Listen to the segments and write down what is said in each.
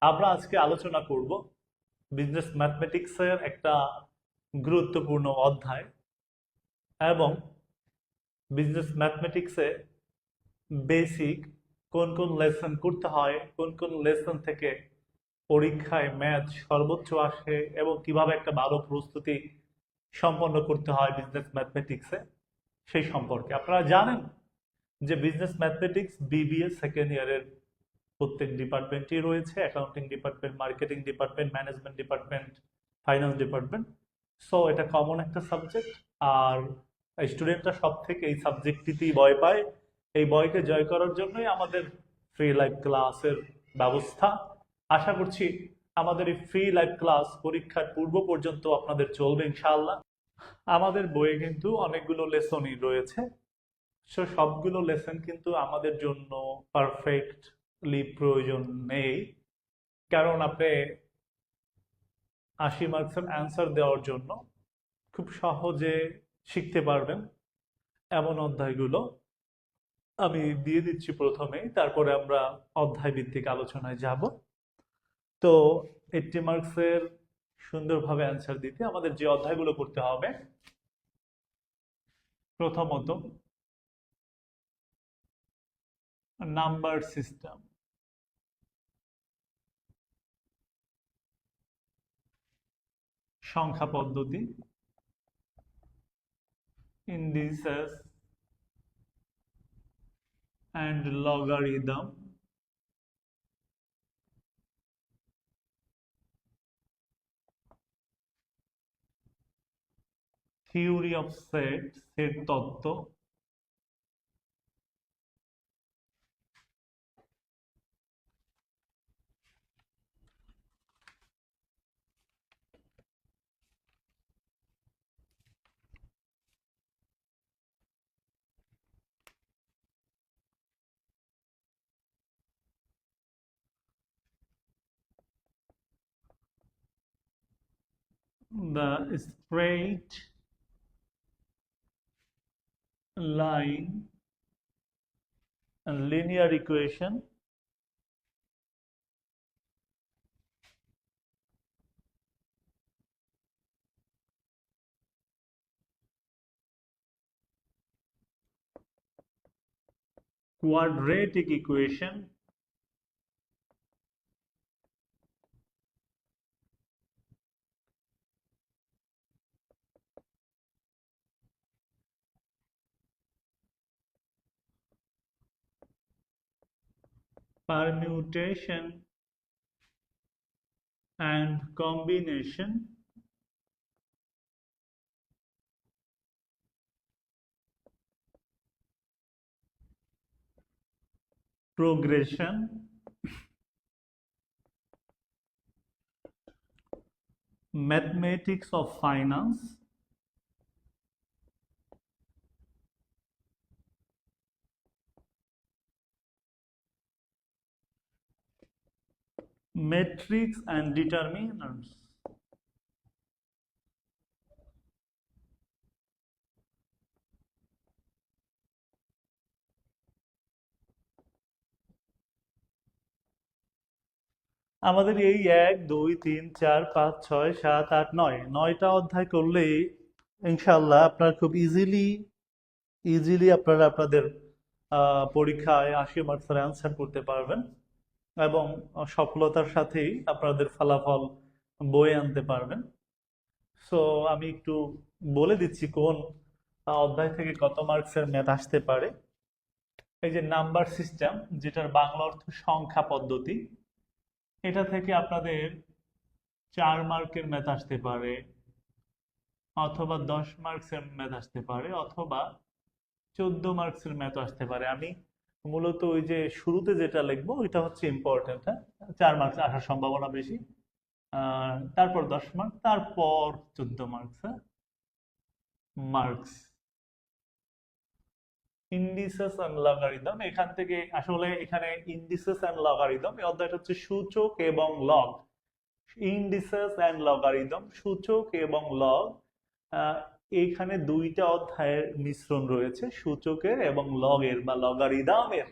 আমরা আজকে আলোচনা করব বিজনেস ম্যাথমেটিক্সের একটা গুরুত্বপূর্ণ অধ্যায় এবং বিজনেস ম্যাথমেটিক্সে বেসিক কোন কোন লেসন করতে হয়, কোন কোন লেসন থেকে পরীক্ষায় ম্যাথ সর্বোচ্চ আসে এবং কিভাবে একটা ভালো প্রস্তুতি সম্পন্ন করতে হয় বিজনেস ম্যাথমেটিক্সে সেই সম্পর্কে। আপনারা জানেন যে বিজনেস ম্যাথমেটিক্স বিবিএ সেকেন্ড ইয়ারের প্রত্যেক ডিপার্টমেন্টই রয়েছে, accounting department, marketing department, management department, finance department. So এটা কমন একটা সাবজেক্ট। আর স্টুডেন্টরা সব থেকে এই সাবজেক্টটিতেই ভয় পায়। এই ভয়কে জয় করার জন্যই আমাদের ফ্রি লাইভ ক্লাসের ব্যবস্থা। আশা করছি আমাদের এই ফ্রি লাইভ ক্লাস পরীক্ষার পূর্ব পর্যন্ত আপনাদের চলবে ইনশাআল্লাহ। আমাদের বইয়ে কিন্তু অনেকগুলো লেসনই রয়েছে। সো সবগুলো লেসন কিন্তু আমাদের জন্য পারফেক্টলি প্রয়োজন নেই, কারণ আপনি 80 মার্কসের অ্যান্সার দেওয়ার জন্য খুব সহজে শিখতে পারবেন এমন অধ্যায়গুলো আমি দিয়ে দিচ্ছি প্রথমেই, তারপরে আমরা অধ্যায় ভিত্তিক আলোচনায় যাব। তো 80 মার্কসের সুন্দরভাবে অ্যান্সার দিতে আমাদের যে অধ্যায়গুলো করতে হবে, প্রথমত নাম্বার সিস্টেম, সংখ্যা পদ্ধতি, indices and logarithm, theory of set, set তত্ত্ব, the straight line and linear equation, quadratic equation, permutation and combination, progression, mathematics of finance, matrix and determinants. আমাদের এই 1 2 3 4 5 6 7 8 9টা অধ্যায় করলেই ইনশাআল্লাহ আপনারা খুব ইজিলি আপনারা আপনাদের পরীক্ষায় 80 মার্কসের অ্যান্সার করতে পারবেন এবং সফলতার সাথেই আপনাদের ফলাফল বয়ে আনতে পারবেন। সো আমি একটু বলে দিচ্ছি কোন অধ্যায় থেকে কত মার্কসের ম্যাথ আসতে পারে। এই যে নাম্বার সিস্টেম, যেটার বাংলা অর্থ সংখ্যা পদ্ধতি, এটা থেকে আপনাদের 4 মার্কের ম্যাথ আসতে পারে, অথবা 10 মার্কসের ম্যাথ আসতে পারে, অথবা 14 মার্কসের ম্যাথ আসতে পারে। আমি মূলত ওই যে শুরুতে যেটা লিখবো ওইটা হচ্ছে ইম্পর্টেন্ট। হ্যাঁ, 4 মার্কস আসার সম্ভাবনা বেশি। তারপর 10 মার্ক, তারপর 14 মার্কস। হ্যাঁ, মার্কস ইন্ডিসেস অ্যান্ড লগারিদম, এখান থেকে আসলে এখানে ইন্ডিসেস অ্যান্ড লগারিদম এই অধ্যায়টা হচ্ছে সূচক এবং লগ। ইন্ডিসেস অ্যান্ড লগারিদম, সূচক এবং লগ, এইখানে দুইটা অধ্যায়ের মিশ্রণ রয়েছে, সূচকের এবং লগের বা লগারিদমের।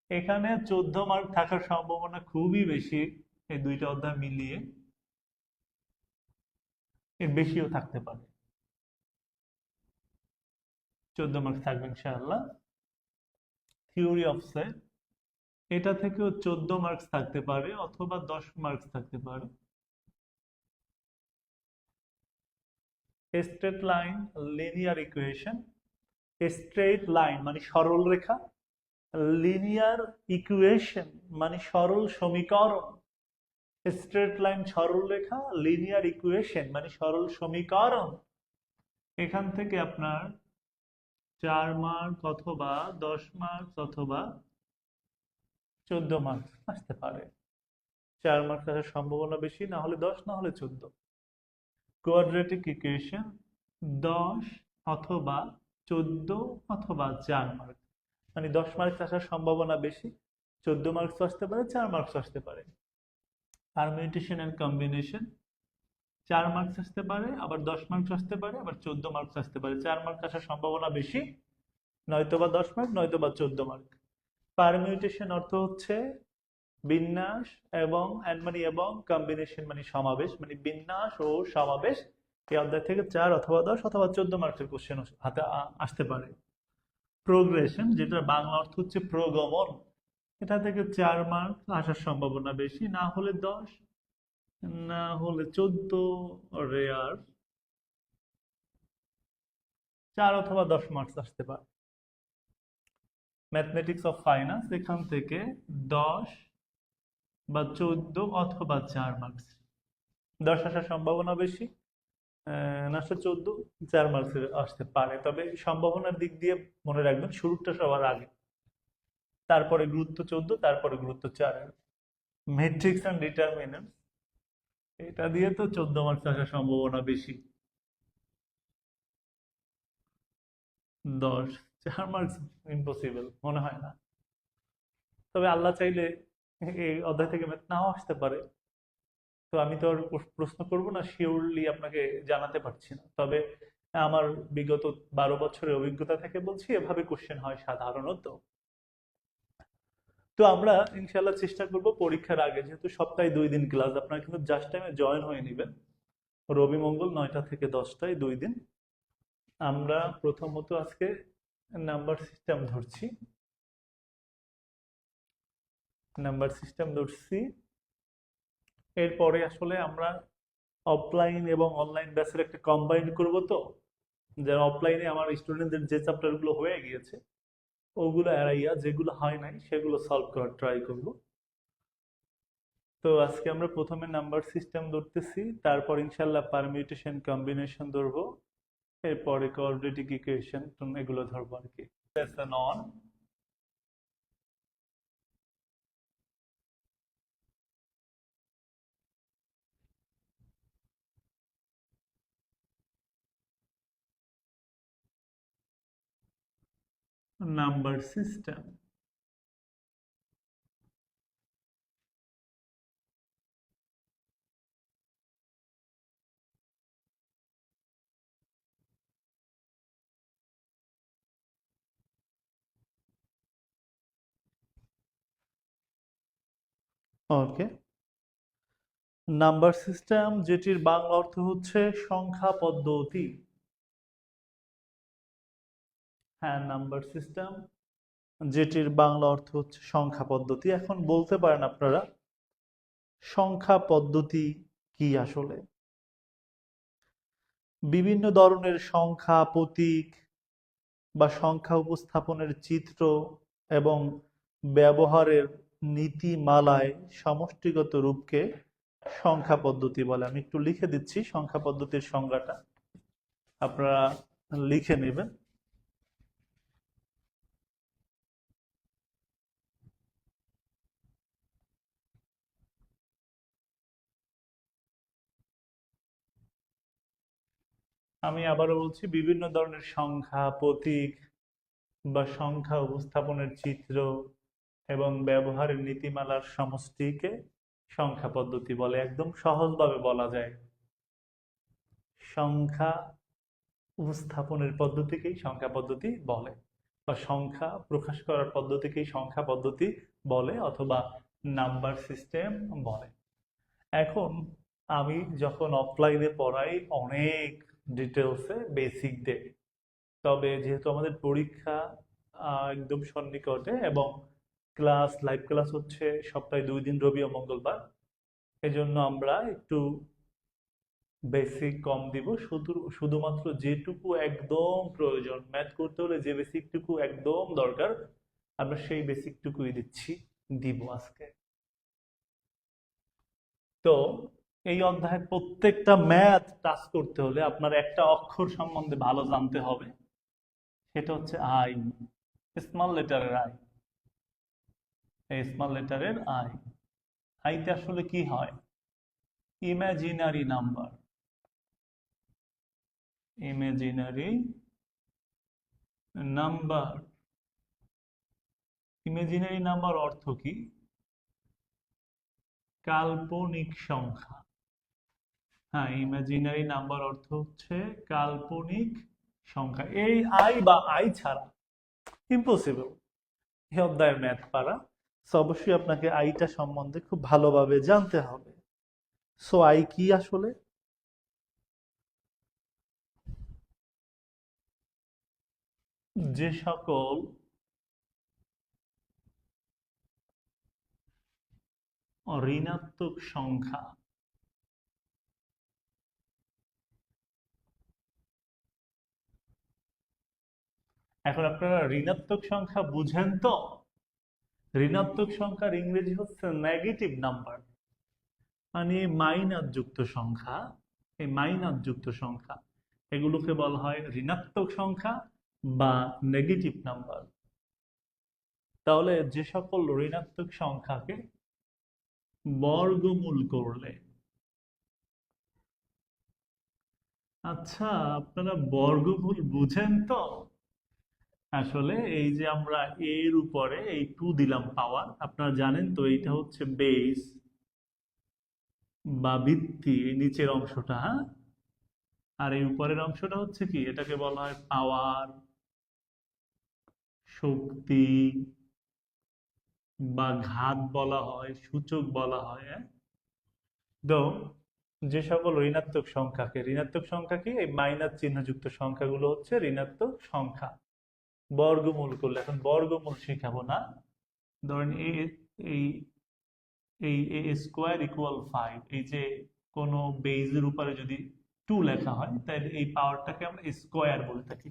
এখানে 14 মার্ক থাকার সম্ভাবনা খুবই বেশি, এই দুইটা অধ্যায় মিলিয়ে এর বেশিও থাকতে পারে। 14 মার্কস থাকবে ইনশাআল্লাহ। থিওরি অফ সেট, এটা থেকেও 14 মার্কস থাকতে পারে অথবা 10 মার্কস থাকতে পারে। Straight line linear equation, straight line মানে সরল রেখা, লিনিয়ার ইকুয়েশন মানে সরল সমীকরণ। স্ট্রেট লাইন সরল রেখা, লিনিয়ার ইকুয়েশন মানে সরল সমীকরণ। এখান থেকে আপনার 4 মার্ক অথবা 10 মার্কস অথবা 14 মার্কস আসতে পারে। 4 মার্কস আসার সম্ভাবনা বেশি, না হলে 10, না হলে 14। কোয়াড্রেটিক ইকুয়েশন 10 অথবা 14 অথবা 4 মার্কস, মানে 10 মার্কস আসার সম্ভাবনা বেশি, 14 মার্কস আসতে পারে, 4 মার্কস আসতে পারে। পারমিউটেশন এন্ড কম্বিনেশন 4 মার্কস আসতে পারে, আবার 10 মার্কস আসতে পারে, আবার 14 মার্কস আসতে পারে। 4 মার্কস আসার সম্ভাবনা বেশি, নয়তোবা 10 মার্ক, নয়তোবা 14 মার্ক। পারমিউটেশন অর্থ হচ্ছে বিন্যাস, এবং এন্ড মানে এবং, কম্বিনেশন মানে সমাবেশ, মানে বিন্যাস ও সমাবেশ। এই অধ্যায় থেকে 4 অথবা 10 অথবা 14 মার্কের কোশ্চেন হাতে আসতে পারে। প্রোগ্রেশন, যেটা বাংলা অর্থ হচ্ছে প্রগমন, এটা থেকে 4 মার্ক আসার সম্ভাবনা বেশি, না হলে 10, না হলে 14, রেয়ার 4 অথবা 10 মার্কস আসতে পারে। ম্যাথমেটিক্স অফ ফাইন্যান্স, এখান থেকে 10 বা 14 অথবা 4 মার্কস। 10 আসার সম্ভাবনা বেশি, না 14, 4 মার্কস আসতে পারে। তবে সম্ভাবনার দিক দিয়ে মনে রাখবেন শুরুটা সবার আগে, তারপরে গুরুত্ব 14, তারপরে গুরুত্ব 4। ম্যাট্রিক্স এন্ড ডিটারমিনেন্টস, এটা দিয়ে তো 14 মার্কস আসার সম্ভাবনা বেশি। 10, 4 মার্কস ইম্পসিবল মনে হয় না। তবে আল্লাহ চাইলে এই অধ্যায় থেকে ম্যাথ নাও আসতে পারে। তো আমি তো আর প্রশ্ন করব না, শিওরলি আপনাকে জানাতে পারছি না। তবে আমার বিগত 12 বছরের অভিজ্ঞতা থেকে বলছি, এভাবে কোশ্চেন হয় সাধারণত। তো আমরা ইনশাল্লাহ চেষ্টা করব পরীক্ষার আগে, যেহেতু সপ্তাহে 2 দিন ক্লাস, আপনারা কিন্তু জাস্ট টাইমে জয়েন হয়ে নেবেন। রবি মঙ্গল 9টা থেকে 10টায় 2 দিন। আমরা প্রথমত আজকে নাম্বার সিস্টেম ধরছি, এরপরে আসলে আমরা অফলাইন এবং অনলাইন ব্যাচের একটা কম্বাইন করব। তো যারা অফলাইনে আমার স্টুডেন্টদের যে চ্যাপ্টারগুলো হয়ে গিয়েছে ওগুলো এড়াইয়া যেগুলো হয় নাই সেগুলো সলভ করার ট্রাই করব। তো আজকে আমরা প্রথমে নাম্বার সিস্টেম ধরতেছি, তারপর ইনশাল্লাহ পারমিউটেশন কম্বিনেশন ধরবো, এরপরে কোয়াড্রেটিক ইকুয়েশন এগুলো ধরবো আর কি। Lesson on number system. Okay, number system যেটির বাংলা অর্থ হচ্ছে সংখ্যা পদ্ধতি। হ্যাঁ, নাম্বার সিস্টেম যেটির বাংলা অর্থ হচ্ছে সংখ্যা পদ্ধতি। এখন বলতে পারেন আপনারা সংখ্যা পদ্ধতি কি আসলে? বিভিন্ন ধরনের সংখ্যা, প্রতীক বা সংখ্যা উপস্থাপনের চিত্র এবং ব্যবহারের নীতিমালায় সমষ্টিগত রূপকে সংখ্যা পদ্ধতি বলে। আমি একটু লিখে দিচ্ছি সংখ্যা পদ্ধতির সংজ্ঞাটা, আপনারা লিখে নেবেন। আমি আবারও বলছি, বিভিন্ন ধরনের সংখ্যা, প্রতীক বা সংখ্যা উপস্থাপনের চিত্র এবং ব্যবহারের নীতিমালার সমষ্টিকে সংখ্যা পদ্ধতি বলে। একদম সহজভাবে বলা যায় সংখ্যা উপস্থাপনের পদ্ধতিকেই সংখ্যা পদ্ধতি বলে, বা সংখ্যা প্রকাশ করার পদ্ধতিকেই সংখ্যা পদ্ধতি বলে, অথবা নাম্বার সিস্টেম বলে। এখন আমি যখন অফলাইনে পড়াই অনেক ডিটেলসে বেসিক দেই, তবে যেহেতু আমাদের পরীক্ষা একদম সন্নিকটে এবং লাইভ ক্লাস হচ্ছে সপ্তাহে 2 দিন, রবি ও মঙ্গলবার, এজন্য আমরা একটু বেসিক কম দিব। শুধুমাত্র যেটুকু একদম প্রয়োজন, ম্যাথ করতে হলে যে বেসিকটুকু একদম দরকার, আমরা সেই বেসিকটুকুই দিব আজকে। তো এই অধ্যায়ের প্রত্যেকটা ম্যাথ টাচ করতে হলে আপনার একটা অক্ষর সম্বন্ধে ভালো জানতে হবে, সেটা হচ্ছে আই, স্মল লেটারের আই। এই স্মল লেটারের আই, আইতে আসলে কি হয়? Imaginary number. Imaginary number, imaginary number অর্থ কি? কাল্পনিক সংখ্যা। হ্যাঁ, ইমাজিনারি নাম্বার অর্থ হচ্ছে কাল্পনিক সংখ্যা। এই আই বা আই ছাড়া ইম্পসিবল এই অধ্যায়ের ম্যাথ পারা। সো অবশ্যই আপনাকে আইটা সম্বন্ধে খুব ভালোভাবে জানতে হবে। সো আই কি আসলে? যে সকল ঋণাত্মক সংখ্যা, এখন আপনারা ঋণাত্মক সংখ্যা বুঝেন তো? ঋণাত্মক সংখ্যার ইংরেজি হচ্ছে নেগেটিভ নাম্বার, মানে মাইনাস যুক্ত সংখ্যা। এই মাইনাস যুক্ত সংখ্যা, এগুলোকে বলা হয় ঋণাত্মক সংখ্যা বা নেগেটিভ নাম্বার। তাহলে যে সকল ঋণাত্মক সংখ্যাকে বর্গমূল করলে, আচ্ছা আপনারা বর্গমূল বুঝেন তো? আসলে এই যে আমরা এর উপরে এই 2 দিলাম পাওয়ার, আপনারা জানেন তো এইটা হচ্ছে বেস বা ভিত্তি, এই নিচের অংশটা, হ্যাঁ? আর এই উপরের অংশটা হচ্ছে কি? এটাকে বলা হয় পাওয়ার, শক্তি বা ঘাত বলা হয়, সূচক বলা হয়, হ্যাঁ? তো যে সকল ঋণাত্মক সংখ্যা কি? এই মাইনাস চিহ্নযুক্ত সংখ্যাগুলো হচ্ছে ঋণাত্মক সংখ্যা। বর্গমূল করলে, এখন বর্গমূল শিখাবো না। ধরেন এই এই এ স্কোয়ার ইকুয়াল 5, এই যে কোনো বেজের উপরে যদি 2 লেখা হয়, তাহলে এই পাওয়ারটাকে আমরা স্কোয়ার বলে থাকি।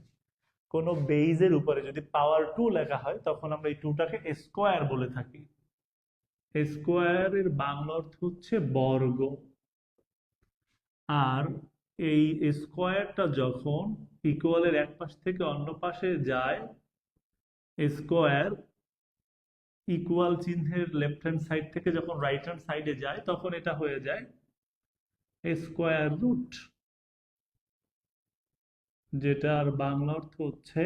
কোনো বেজের উপরে যদি পাওয়ার 2 লেখা হয়, তখন আমরা এই 2টাকে স্কোয়ার বলে থাকি। স্কোয়ারের বাংলা অর্থ হচ্ছে বর্গ। আর এই স্কোয়ারটা যখন ইকুয়ালের এক পাশ থেকে অন্য পাশে যায়, স্কোয়ার ইকুয়াল চিহ্নের লেফট হ্যান্ড সাইড থেকে যখন রাইট হ্যান্ড সাইডে যায়, তখন এটা হয়ে যায় স্কোয়ার রুট, যেটার বাংলা অর্থ হচ্ছে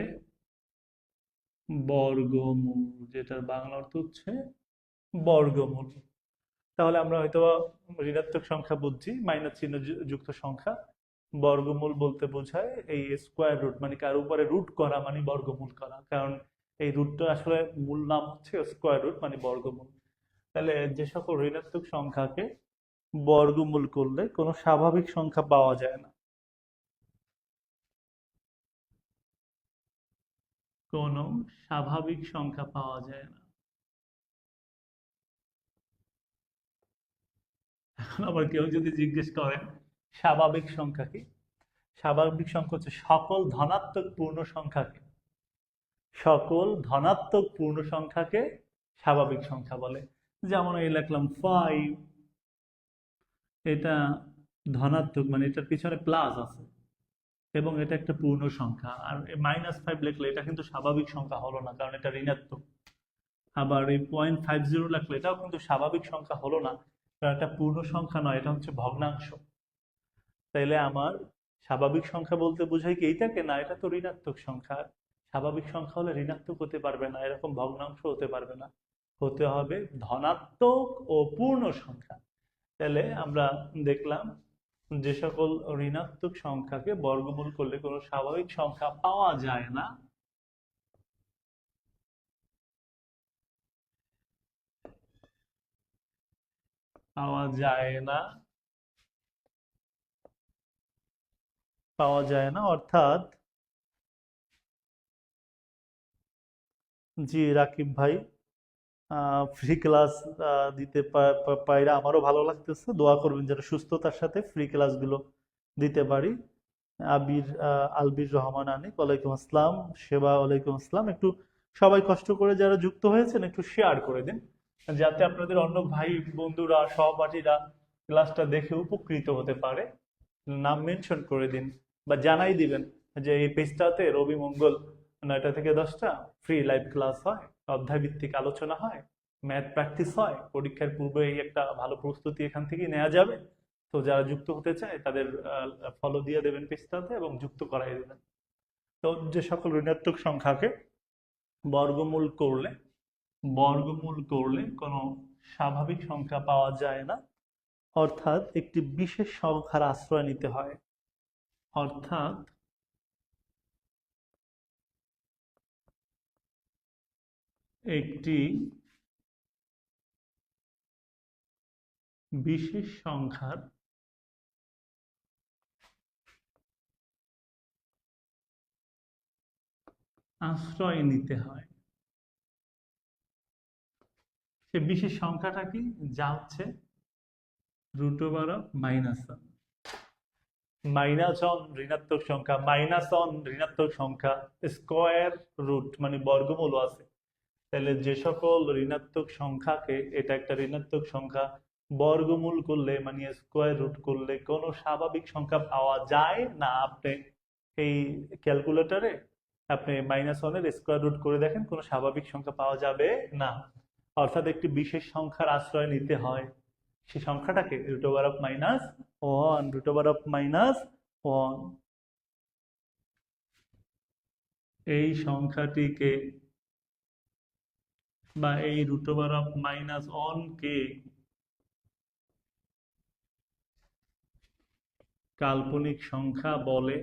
বর্গমূল। যেটার বাংলা অর্থ হচ্ছে বর্গমূল। তাহলে আমরা হয়তো ঋণাত্মক সংখ্যা বুঝছি, মাইনাস চিহ্ন যুক্ত সংখ্যা। বর্গমূল বলতে বোঝায় এই স্কোয়ার রুট, মানে কার উপরে রুট করা মানে বর্গমূল করা, কারণ এই রুটটা আসলে মূল নাম হচ্ছে স্কোয়ার রুট মানে বর্গমূল। তাহলে যে সকল ঋণাত্মক সংখ্যাকে বর্গমূল করলে কোনো স্বাভাবিক সংখ্যা পাওয়া যায় না, কোনো স্বাভাবিক সংখ্যা পাওয়া যায় না। এখন আবার কেউ যদি জিজ্ঞেস করেন স্বাভাবিক সংখ্যা কি? স্বাভাবিক সংখ্যা হচ্ছে সকল ধনাত্মক পূর্ণ সংখ্যাকে স্বাভাবিক সংখ্যা বলে। যেমন এই লিখলাম 5, এটা ধনাত্মক, মানে এটার পিছনে প্লাস আছে এবং এটা একটা পূর্ণ সংখ্যা। আর -5 লিখলে এটা কিন্তু স্বাভাবিক সংখ্যা হলো না, কারণ এটা ঋণাত্মক। আবার এই 0.50 লিখলে এটাও কিন্তু স্বাভাবিক সংখ্যা হলো না, কারণ এটা পূর্ণ সংখ্যা নয়, এটা হচ্ছে ভগ্নাংশ। তাইলে আমার স্বাভাবিক সংখ্যা বলতে বোঝায় কি এইটাকে? না, এটা তো ঋণাত্মক সংখ্যা। স্বাভাবিক সংখ্যা হলে ঋণাত্মক হতে পারবে না, এরকম ভগ্নাংশ হতে পারবে না, হতে হবে ধনাত্মক ও পূর্ণ সংখ্যা। তাহলে আমরা দেখলাম যে সকল ঋণাত্মক সংখ্যাকে বর্গমূল করলে কোনো স্বাভাবিক সংখ্যা পাওয়া যায় না, পাওয়া যায় না, পাওয়া যায় না অর্থাৎ, জি রাকিব ভাই, ফ্রি ক্লাস দিতে পাইরা আমারও ভালো লাগতেছে। দোয়া করবেন যেন সুস্থতার সাথে ফ্রি ক্লাসগুলো দিতে পারি। আলবির রহমান আনিক, ওয়ালাইকুম আসসালাম। সেবা, ওয়ালাইকুম আসসালাম। একটু সবাই কষ্ট করে যারা যুক্ত হয়েছেন একটু শেয়ার করে দিন, যাতে আপনাদের অন্য ভাই বন্ধুরা সহপাঠীরা ক্লাসটা দেখে উপকৃত হতে পারে। নাম মেনশন করে দিন বা জানাই দিবেন যে এই পেজটাতে রবি মঙ্গল 9টা থেকে 10টা ফ্রি লাইভ ক্লাস হয়, অধ্যায় ভিত্তিক আলোচনা হয়, ম্যাথ প্র্যাকটিস হয়, পরীক্ষার পূর্বে এই একটা ভালো প্রস্তুতি এখান থেকেই নেওয়া যাবে। তো যারা যুক্ত হতে চায় তাদের ফলো দিয়ে দেবেন পেজটাতে এবং যুক্ত করাই দেবেন। তো যে সকল ঋণাত্মক সংখ্যাকে বর্গমূল করলে বর্গমূল করলে কোনো স্বাভাবিক সংখ্যা পাওয়া যায় না, অর্থাৎ একটি বিশেষ সংখ্যার আশ্রয় নিতে হয়, অর্থাৎ একটি বিশেষ সংখ্যার আশ্রয় নিতে হয়। সে বিশেষ সংখ্যাটা কি? যা হচ্ছে √(-1)। -1 ঋণাত্মক সংখ্যা, -1 ঋণাত্মক সংখ্যা, স্কোয়ার রুট মানে বর্গমূল আছে। তাহলে যে সকল ঋণাত্মক সংখ্যাকে, এটা একটা ঋণাত্মক সংখ্যা, বর্গমূল করলে মানে স্কোয়ার রুট করলে কোনো স্বাভাবিক সংখ্যা পাওয়া যায় না। আপনি এই ক্যালকুলেটরে আপনি -1 স্কোয়ার রুট করে দেখেন, কোনো স্বাভাবিক সংখ্যা পাওয়া যাবে না। অর্থাৎ একটি বিশেষ সংখ্যার আশ্রয় নিতে হয়। সেই সংখ্যাটাকে √(-1), √(-1), এই সংখ্যাটিকে বা এই √(-1) কে কাল্পনিক সংখ্যা বলে।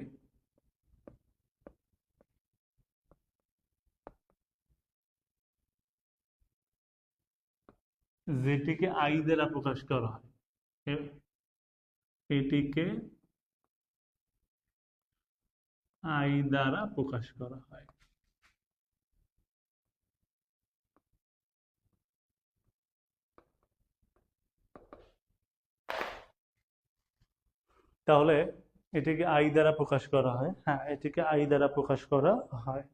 যেটিকে আই দ্বারা প্রকাশ করা হয়। এটিকে আই দ্বারা প্রকাশ করা হয়। তাহলে এটিকে আই দ্বারা প্রকাশ করা হয়, হ্যাঁ এটিকে আই দ্বারা প্রকাশ করা হয়।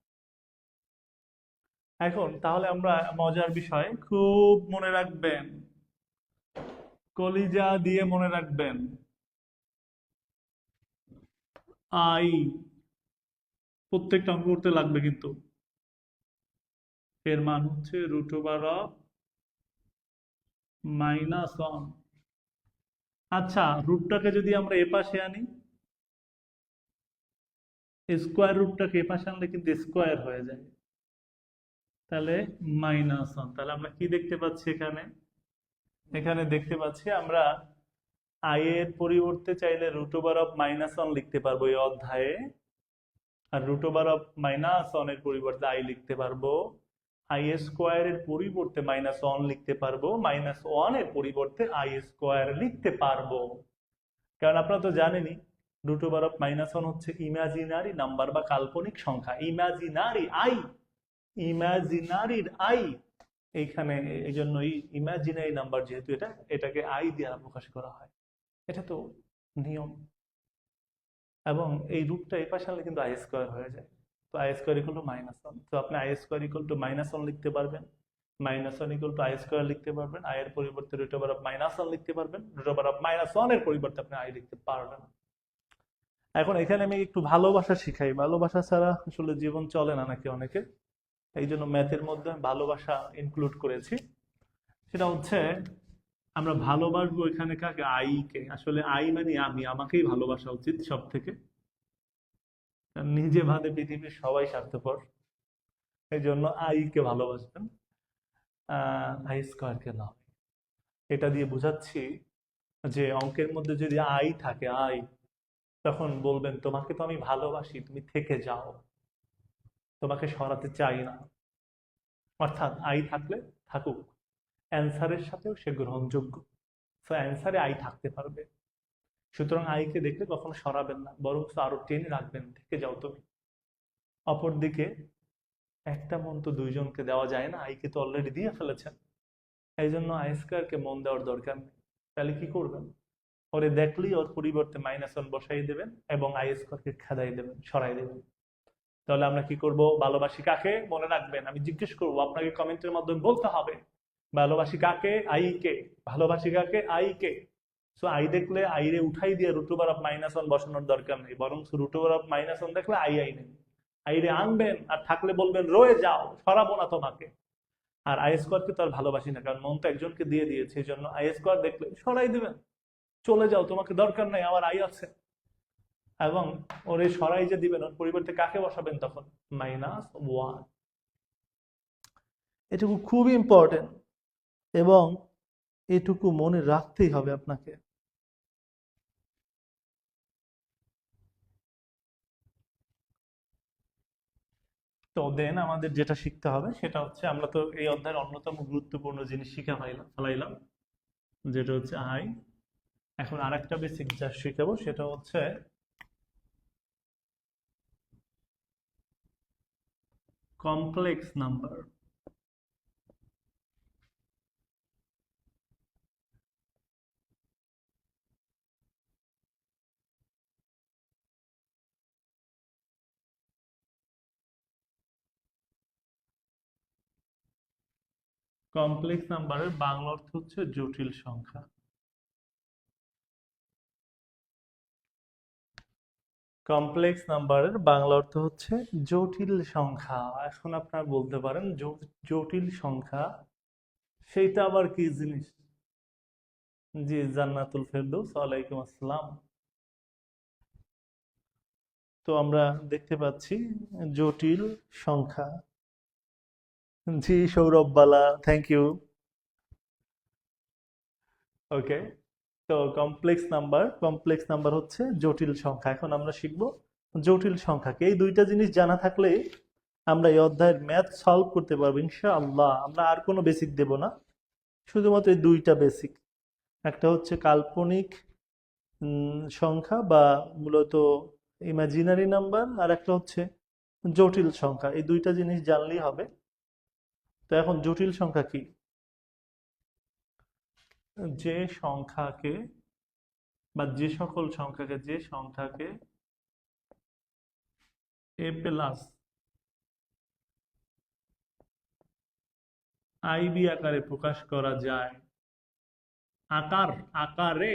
এখন তাহলে আমরা মজার বিষয় খুব মনে রাখবেন, কলিজা দিয়ে মনে রাখবেন, আই প্রত্যেকটা অঙ্ক করতে লাগবে কিন্তু। এর মান হচ্ছে √(-1). আচ্ছা, রুটটাকে যদি আমরা এ পাশে আনি, স্কোয়ার রুটটাকে এ পাশে আনলে কিন্তু স্কোয়ার হয়ে যায়, তাহলে -1। তাহলে আমরা কি দেখতে পাচ্ছি এখানে? এখানে দেখতে পাচ্ছি আমরা আই এর পরিবর্তে চাইলে √(-1) লিখতে পারবো এই অধ্যায়ে, আর √(-1) এর পরিবর্তে আই লিখতে পারবো, আই স্কোয়ারের পরিবর্তে -1 লিখতে পারবো, -1 এর পরিবর্তে আই স্কোয়ার লিখতে পারবো। কারণ আপনারা তো জানেনই √(-1) হচ্ছে ইমাজিনারি নাম্বার বা কাল্পনিক সংখ্যা, ইমাজিনারির আই। এইখানে এই জন্যই ইমাজিনারি নাম্বার, যেহেতু এটাকে আই দিয়ে প্রকাশ করা হয়, এটা তো নিয়ম। এবং এই রূপটা এই পাশে আনলে কিন্তু আই স্কোয়ার হয়ে যায়। তো আই স্কোয়ার ইকুয়াল টু -1, তো আপনি আই স্কোয়ার ইকুয়াল টু -1 লিখতে পারবেন, -1 ইকুয়াল টু আই স্কোয়ার লিখতে পারবেন, আই এর পরিবর্তে √(-1) লিখতে পারবেন, √(-1) এর পরিবর্তে আপনি আই লিখতে পারবেন। এখন এখানে আমি একটু ভালোবাসা শিখাই, ভালোবাসা ছাড়া আসলে জীবন চলে না নাকি অনেকে, এই জন্য ম্যাথের মধ্যে আমি ভালোবাসা ইনক্লুড করেছি। সেটা হচ্ছে আমরা ভালোবাসবো এখানে কাকে? I K. আসলে আই মানে আমি, আমাকেই ভালোবাসা উচিত সব থেকে, কারণ নিজে ভাবে পৃথিবীর সবাই স্বার্থপর, এই জন্য আই কে ভালোবাসবেন, আই স্কোয়ার কে না। এটা দিয়ে বুঝাচ্ছি যে অঙ্কের মধ্যে যদি আই থাকে, আই, তখন বলবেন তোমাকে তো আমি ভালোবাসি, তুমি থেকে যাও, তোমাকে সরাতে চাই না। অর্থাৎ আই থাকলে থাকুক, অ্যান্সারের সাথেও সে গ্রহণযোগ্য, তো অ্যান্সারে আই থাকতে পারবে। সুতরাং আইকে দেখলে কখনো সরাবেন না, বরং আরো টেনে রাখবেন, থেকে যাও তুমি। অপরদিকে একটা মন তো দুইজনকে দেওয়া যায় না, আইকে তো অলরেডি দিয়ে ফেলেছেন, এই জন্য আই স্কোয়ারকে মন দেওয়ার দরকার নেই। তাহলে কি করবেন? ওরে দেখলেই ওর পরিবর্তে -1 বসাই দেবেন এবং আই স্কোয়ারকে খেদাই দেবেন, সরাই দেবেন। তাহলে আমরা কি করব? ভালোবাসি কাকে মনে রাখবেন, আমি জিজ্ঞেস করবো আপনাকে, কমেন্টের মাধ্যমে বলতে হবে ভালোবাসি কাকে, আই কে। ভালোবাসি কাকে, আই কে। সো আই দেখলে আই রে উঠাই দিয়ে √1 বসানোর দরকার নেই, বরং √1 দেখলে আই আই নেই, আই রে আনবেন, আর থাকলে বলবেন রয়ে যাও, সরাবো না তোমাকে। আর আই স্কোয়ারকে তো আর ভালোবাসি না, কারণ মন তো একজনকে দিয়ে দিয়েছে, এই জন্য আই স্কোয়ার দেখলে সরাই দিবেন, চলে যাও, তোমাকে দরকার নাই, আমার আই আছে। এবং ওরে সরাই যে দিবেন, ওর পরিবর্তে কাকে বসাবেন তখন? -1। এটুকু খুবই ইম্পর্টেন্ট এবং এটুকু মনে রাখতেই হবে আপনাকে। তো দেন আমাদের যেটা শিখতে হবে সেটা হচ্ছে, আমরা তো এই অধ্যায়ের অন্যতম গুরুত্বপূর্ণ জিনিস শিখে ফেলাইলাম, যেটা হচ্ছে আই। এখন আরেকটা বেসিক যা শিখাবো সেটা হচ্ছে কমপ্লেক্স নাম্বার। কমপ্লেক্স নাম্বারের বাংলা অর্থ হচ্ছে জটিল সংখ্যা। কমপ্লেক্স নাম্বারের বাংলা অর্থ হচ্ছে জটিল সংখ্যা। এখন আপনারা বলতে পারেন জটিল সংখ্যা সেইটা আবার কি জিনিস? জি, জান্নাতুল ফেরদৌস, ওয়ালাইকুম আসসালাম। তো আমরা দেখতে পাচ্ছি জটিল সংখ্যা। জি সৌরভ বালা, থ্যাংক ইউ। ওকে, তো কমপ্লেক্স নাম্বার হচ্ছে জটিল সংখ্যা। এখন আমরা শিখব জটিল সংখ্যাকে। এই দুইটা জিনিস জানা থাকলে আমরা এই অধ্যায়ের ম্যাথ সলভ করতে পারবো ইনশাআল্লাহ। আমরা আর কোনো বেসিক দেব না, শুধুমাত্র এই দুইটা বেসিক। একটা হচ্ছে কাল্পনিক সংখ্যা বা মূলত ইমাজিনারি নাম্বার, আর একটা হচ্ছে জটিল সংখ্যা। এই দুইটা জিনিস জানলেই হবে। তো এখন জটিল সংখ্যা কি? যে সংখ্যাকে বা যে সংখ্যাকে a প্লাস আইবি আকারে প্রকাশ করা যায়। আকারে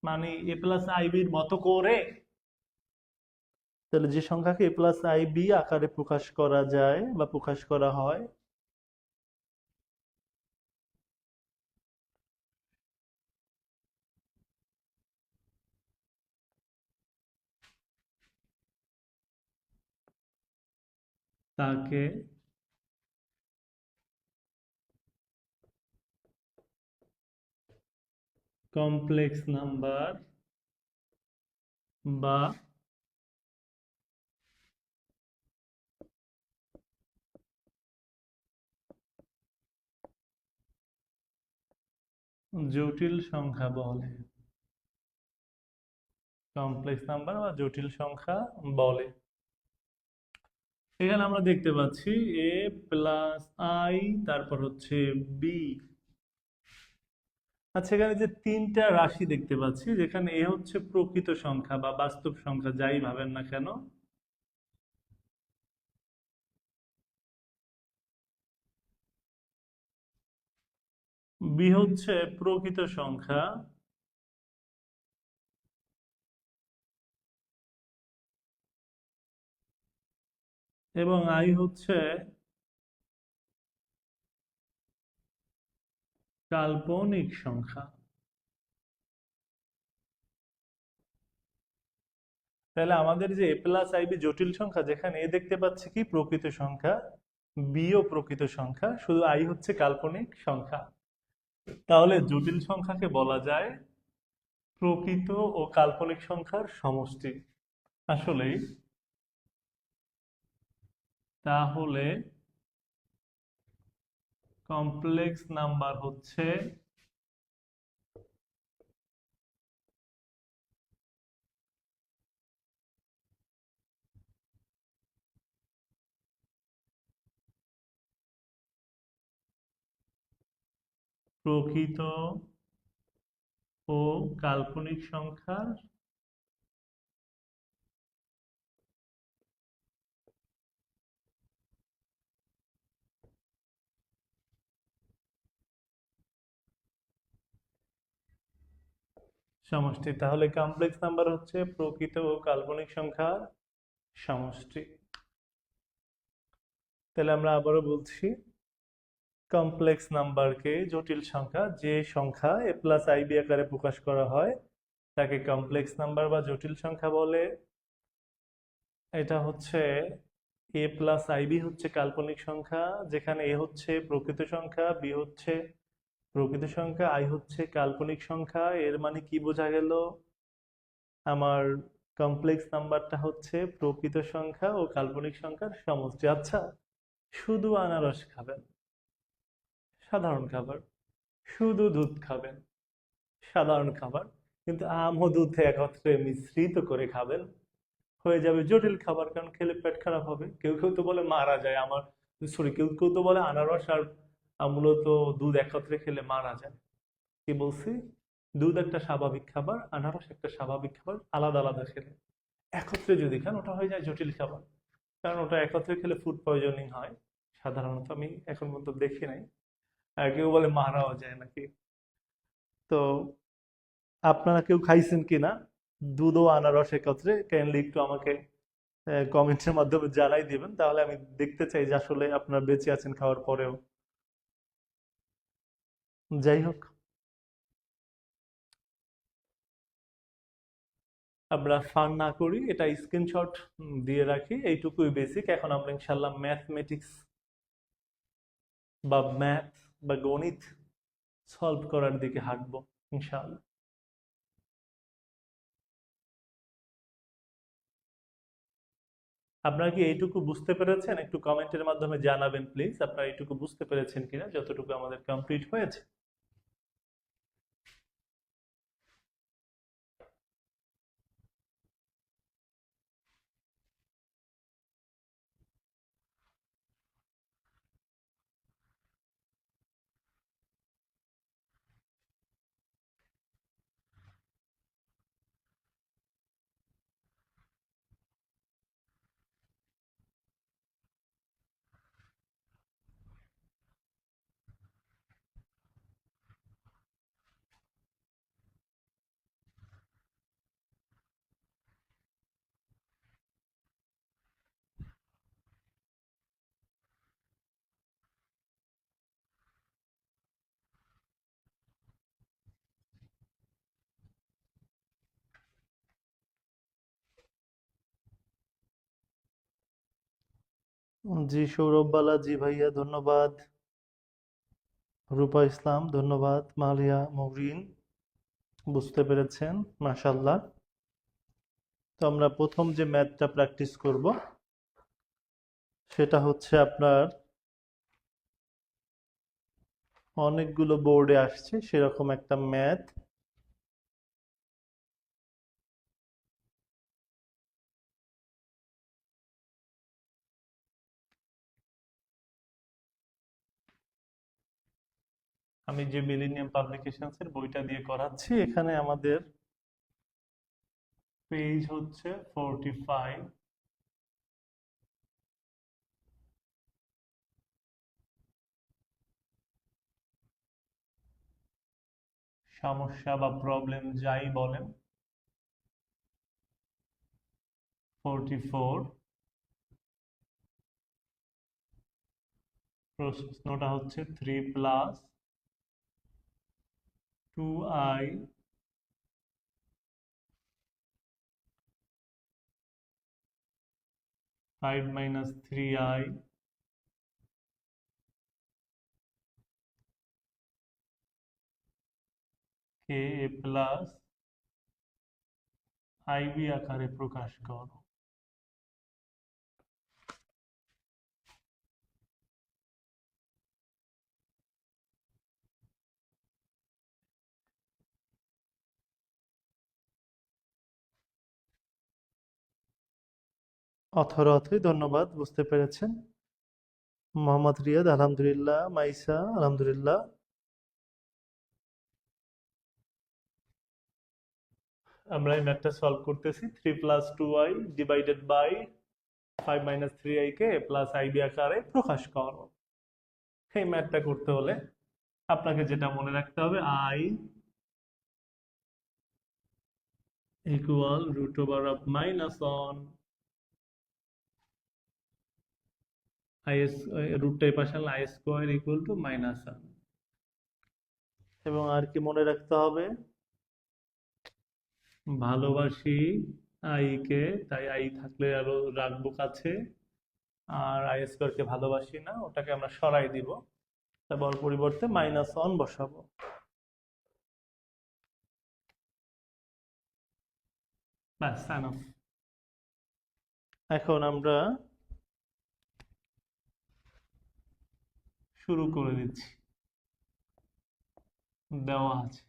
মানে a প্লাস আইবির মতো করে। তাহলে যে সংখ্যাকে a প্লাস আইবি আকারে প্রকাশ করা যায় বা প্রকাশ করা হয়, তাকে কমপ্লেক্স নাম্বার বা জটিল সংখ্যা বলে। কমপ্লেক্স নাম্বার বা জটিল সংখ্যা বলে। এখানে আমরা দেখতে পাচ্ছি a প্লাস আই, তারপর হচ্ছে বি। আচ্ছা, এখানে যে তিনটা রাশি দেখতে পাচ্ছি, যেখানে এ হচ্ছে প্রকৃত সংখ্যা বা বাস্তব সংখ্যা, যাই ভাবেন না কেন, বি হচ্ছে প্রকৃত সংখ্যা, এবং আই হচ্ছে কাল্পনিক সংখ্যা। তাহলে আমাদের যে এ প্লাস আইবি জটিল সংখ্যা, যেখানে এ দেখতে পাচ্ছি কি প্রকৃত সংখ্যা, বি ও প্রকৃত সংখ্যা, শুধু আই হচ্ছে কাল্পনিক সংখ্যা। তাহলে জটিল সংখ্যাকে বলা যায় প্রকৃত ও কাল্পনিক সংখ্যার সমষ্টি। আসলেই তাহলে কমপ্লেক্স নাম্বার হচ্ছে প্রকৃত ও কাল্পনিক সংখ্যার সমষ্টি। তাহলে কমপ্লেক্স নাম্বার হচ্ছে প্রকৃত ও কাল্পনিক সংখ্যার সমষ্টি। তাহলে আমরা আবারও বলছি, কমপ্লেক্স নাম্বারকে, জটিল সংখ্যা, যে সংখ্যা a প্লাস ib আকারে প্রকাশ করা হয় তাকে কমপ্লেক্স নাম্বার বা জটিল সংখ্যা বলে। এটা হচ্ছে a প্লাস ib হচ্ছে কাল্পনিক সংখ্যা, যেখানে a হচ্ছে প্রকৃত সংখ্যা, b হচ্ছে প্রকৃত সংখ্যা, i হচ্ছে কাল্পনিক সংখ্যা। এর মানে কি বোঝা গেল? আমার কমপ্লেক্স নাম্বারটা হচ্ছে প্রকৃত সংখ্যা ও কাল্পনিক সংখ্যার সমষ্টি। আচ্ছা, শুধু আনারস খাবেন, সাধারণ খাবার। শুধু দুধ খাবেন, সাধারণ খাবার। কিন্তু আম ও দুধ একত্রে মিশ্রিত করে খাবেন, হয়ে যাবে জটিল খাবার, কারণ খেলে পেট খারাপ হবে। কেউ কেউ তো বলে মারা যায়। কেউ কেউ তো বলে আনারস আর মূলত দুধ একত্রে খেলে মারা যায়। কি বলছি? দুধ একটা স্বাভাবিক খাবার, আনারস একটা স্বাভাবিক খাবার, আলাদা আলাদা খেলে। একত্রে যদি খান ওটা হয়ে যায় জটিল খাবার, কারণ ওটা একত্রে খেলে ফুড পয়জনিং হয় সাধারণত। আমি এখন পর্যন্ত দেখি নাই। আর কেউ বলে মারাও যায় নাকি। তো আপনারা কেউ খাইছেন কিনা দুধ ও আনারস একত্রে? কাইন্ডলি একটু আমাকে কমেন্টের মাধ্যমে জানাই দিবেন, তাহলে আমি দেখতে চাই যে আসলে আপনারা বেঁচে আছেন খাওয়ার পরেও। যাই হোক, আমরা ফান না করি, এটা স্ক্রিনশট দিয়ে রাখি। এইটুকুই বেসিক। এখন আমরা ইনশাল্লাহ ম্যাথমেটিক্স বা ম্যাথ বা গণিত সলভ করার দিকে হাঁটবো ইনশাআল্লাহ। আপনারা কি এইটুকু বুঝতে পেরেছেন? একটু কমেন্টের মাধ্যমে জানাবেন প্লিজ, আপনারা এইটুকু বুঝতে পেরেছেন কিনা, যতটুকু আমাদের কমপ্লিট হয়েছে। জি সৌরভ বালা, জি ভাইয়া ধন্যবাদ। রূপা ইসলাম ধন্যবাদ। মালিয়া মরিন বুঝতে পেরেছেন, মাশাল্লাহ। তো আমরা প্রথম যে ম্যাথটা প্র্যাকটিস করব সেটা হচ্ছে আপনার অনেকগুলো বোর্ডে আসছে সেরকম একটা ম্যাথ। আমি যে মিলেনিয়াম পাবলিকেশনস এর বইটা দিয়ে করাচ্ছি, এখানে আমাদের পেজ হচ্ছে 45। সমস্যা বা প্রবলেম যাই বলেন, 44। প্রশ্নটা হচ্ছে 3 plus 2i 5 minus 3i K a plus ib আকারে প্রকাশ করো। অথই ধন্যবাদ, বুঝতে পেরেছেন। মোহাম্মদ রিয়াদ আলহামদুলিল্লাহ, মাইসা আলহামদুলিল্লাহ। আমরা এই ম্যাথটা সলভ করতেছি 3 + 2i ডিভাইডেড বাই 5 - 3i কে প্লাস আইবি আকারে প্রকাশ করো। এই ম্যাথটা করতে হলে আপনাকে যেটা মনে রাখতে হবে, i ইকুয়াল √(-1) রুটটা এই পাশে আনলে i² ইকুয়াল টু -1। এবং আর কি মনে রাখতে হবে, ভালোবাসি আই কে, তাই আই থাকলে আরো রাখবো কাছে, আর i² কে ভালোবাসি না, ওটাকে আমরা সরাই দিব, তারপর পরিবর্তে -1 বসাবো। ব্যাস, এনাফ। এখন আমরা শুরু করে দিচ্ছি। দেওয়া আছে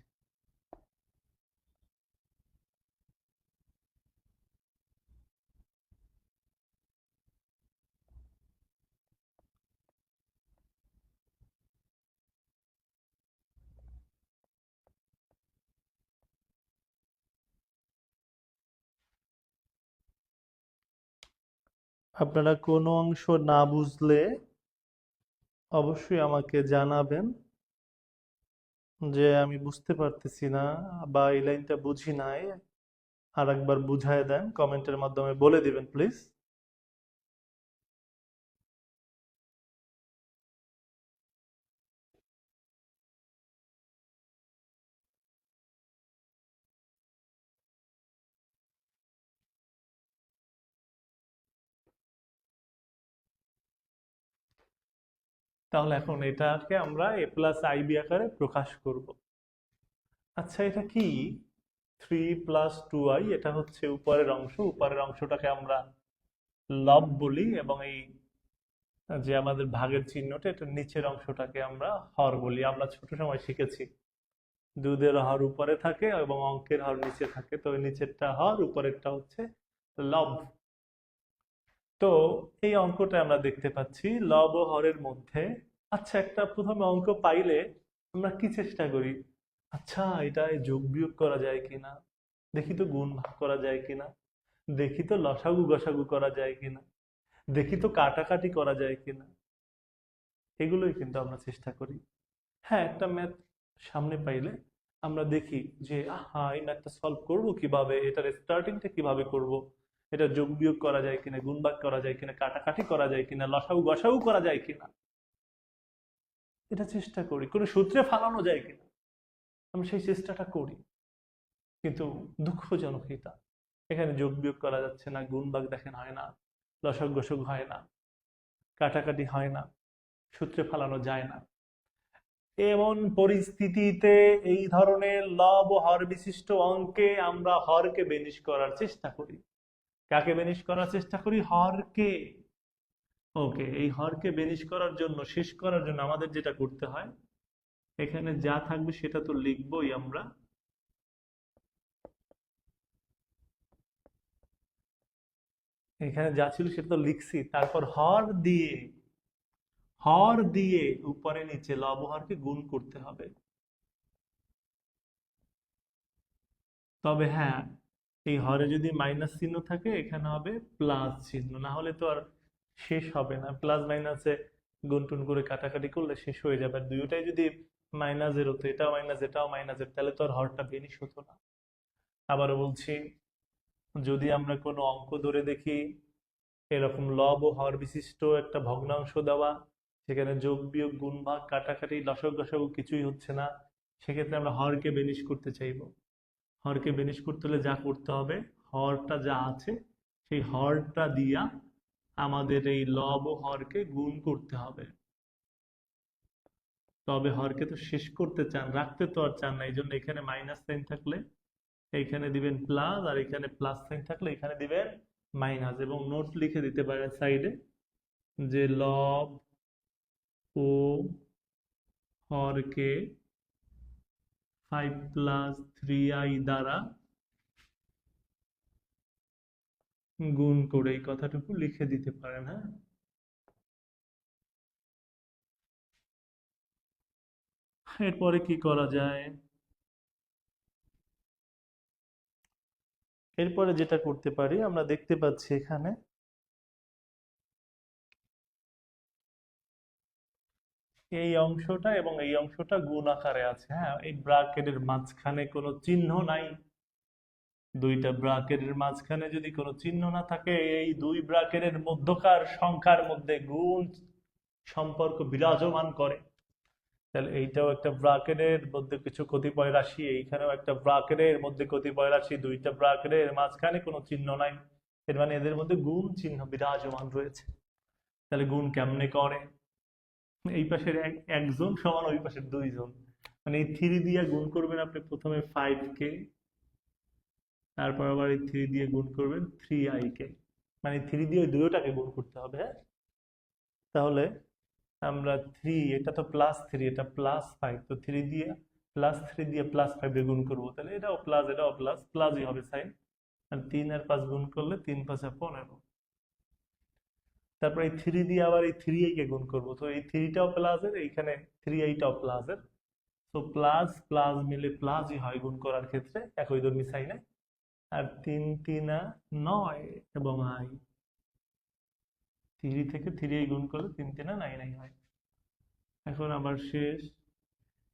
আপনারা কোনো অংশ না বুঝলে অবশ্যই আমাকে জানাবেন যে আমি বুঝতে পারতেছি না বা এই লাইনটা বুঝি নাই, আর একবার বুঝায় দেন, কমেন্টের মাধ্যমে বলে দিবেন প্লিজ। তাহলে এখন এটাকে আমরা a+ib আকারে প্রকাশ করব। আচ্ছা, এটা কি? 3 + 2i, এটা হচ্ছে উপরের অংশ, উপরের অংশটাকে আমরা লব বলি, এবং এই যে আমাদের ভাগের চিহ্নটা, এটা নিচের অংশটাকে আমরা হর বলি। আমরা ছোট সময় শিখেছি দুধের হর উপরে থাকে এবং অঙ্কের হর নিচে থাকে, তো ওই নিচেরটা হর, উপরেরটা হচ্ছে লব। তো এই অঙ্কটা আমরা দেখতে পাচ্ছি লব ও হরের মধ্যে। আচ্ছা, একটা প্রথমে অঙ্ক পাইলে আমরা কি চেষ্টা করি? আচ্ছা, এটা যোগ বিয়োগ করা যায় কিনা, দেখি তো গুণ ভাগ করা যায় কিনা, দেখি তো লসাগু গসাগু করা যায় কিনা, দেখি তো কাটাকাটি করা যায় কিনা, এগুলোই কিন্তু আমরা চেষ্টা করি। হ্যাঁ, একটা ম্যাথ সামনে পাইলে আমরা দেখি যে হ্যাঁ, এই ম্যাথটা সলভ করব কিভাবে, এটার স্টার্টিংটা কিভাবে করব, এটা যোগ বিয়োগ করা যায় কিনা, গুণ ভাগ করা যায় কিনা, কাটাকাটি করা যায় কিনা, লসাগু গসাগু করা যায় কিনা, এটা চেষ্টা করি। কোনো সূত্রে ফালানো যায় কিনা, আমরা সেই চেষ্টাটা করি। কিন্তু দুঃখজনক এটা, এখানে যোগ বিয়োগ করা যাচ্ছে না, গুণ ভাগ দেখেন হয় না, লসাগু গসাগু হয় না, কাটাকাটি হয় না, সূত্রে ফালানো যায় না। এমন পরিস্থিতিতে এই ধরনের লব ও হর বিশিষ্ট অঙ্কে আমরা হরকে বেনিশ করার চেষ্টা করি। কাকে বেনিশ করার চেষ্টা করি? হরকে। ওকে, এই হরকে বেনিশ করার জন্য, শেষ করার জন্য আমাদের যেটা করতে হয়, এখানে যা থাকবে সেটা তো লিখবই আমরা। এখানে যা ছিল সেটা তো লিখছি, তারপর হর দিয়ে উপরে নিচে লব হরকে গুণ করতে হবে। তবে হ্যাঁ, এই হরে যদি মাইনাস চিহ্ন থাকে, এখানে হবে প্লাস চিহ্ন, না হলে তো আর শেষ হবে না। প্লাস মাইনাসে গুণ টুন করে কাটাকাটি করলে শেষ হয়ে যাবে। আর দুইটাই যদি মাইনাসের হতো, এটাও মাইনাস এটাও মাইনাসের, তাহলে তো আর হরটা বেনিশ হতো না। আবারও বলছি, যদি আমরা কোনো অঙ্ক ধরে দেখি এরকম লব ও হর বিশিষ্ট একটা ভগ্নাংশ দেওয়া, সেখানে যোগ বিয়োগ গুণ ভাগ কাটাকাটি লসাগু গসাগু কিছুই হচ্ছে না, সেক্ষেত্রে আমরা হরকে বেনিশ করতে চাইবো। হরকে বেনিশ করতে হলে যা করতে হবে, হরটা যা আছে সেই হরটা দিয়া আমাদের এই লব ও হরকে গুণ করতে হবে। তবে হরকে তো শেষ করতে চান, রাখতে তো আর চান না, এই জন্য এখানে মাইনাস সাইন থাকলে এইখানে দিবেন প্লাস, আর এখানে প্লাস সাইন থাকলে এখানে দিবেন মাইনাস। এবং নোট লিখে দিতে পারেন সাইডে যে লব ও হরকে 5 + 3i দ্বারা গুণ করে, এই কথাটুকু লিখে দিতে পারেন। হ্যাঁ, এরপরে কি করা যায়? এরপরে যেটা করতে পারি, আমরা দেখতে পাচ্ছি এখানে এই অংশটা এবং এই অংশটা গুণ আকারে আছে। হ্যাঁ, এই ব্রাকেটের মাঝখানে কোনো চিহ্ন নাই। দুইটা ব্রাকেটের মাঝখানে যদি কোনো চিহ্ন না থাকে, এই দুই ব্রাকেটের মধ্যকার সংখ্যার মধ্যে গুণ সম্পর্ক বিরাজমান করে, তাহলে এইটাও একটা ব্রাকেটের মধ্যে কিছু কতিপয় রাশি, এইখানেও একটা ব্রাকেটের মধ্যে কতিপয় রাশি, দুইটা ব্রাকেটের মাঝখানে কোনো চিহ্ন নাই, এর মানে এদের মধ্যে গুণ চিহ্ন বিরাজমান রয়েছে। তাহলে গুণ কেমনে করে? এই পাশের একজন সমান ওই পাশের দুইজন, মানে এই থ্রি দিয়ে গুণ করবেন আপনি প্রথমে 5 কে, তারপর আবার এই থ্রি দিয়ে গুণ করবেন 3i কে, মানে থ্রি দিয়ে ওই দুটোটাকে গুণ করতে হবে। হ্যাঁ, তাহলে আমরা থ্রি, এটা তো +3, এটা +5, তো +3 দিয়ে +5 দিয়ে গুণ করবো, তাহলে এটাও প্লাস এটাও প্লাস, প্লাসই হবে সাইন। আর 3 আর 5 গুণ করলে 3×5 = 15। তারপর এই থ্রি দিয়ে আবার এই 3i কে গুণ করবো, তো এই থ্রিটাও প্লাসের, এইখানে 3i-টাও প্লাসের, তো প্লাস প্লাস মিলে প্লাসই হয় গুণ করার ক্ষেত্রে একই ধর্মী সাইনে। আর 3×3 = 9 এবং i, থ্রি থেকে 3i গুণ করলে 3×3 = 9 হয়। এখন আবার শেষ,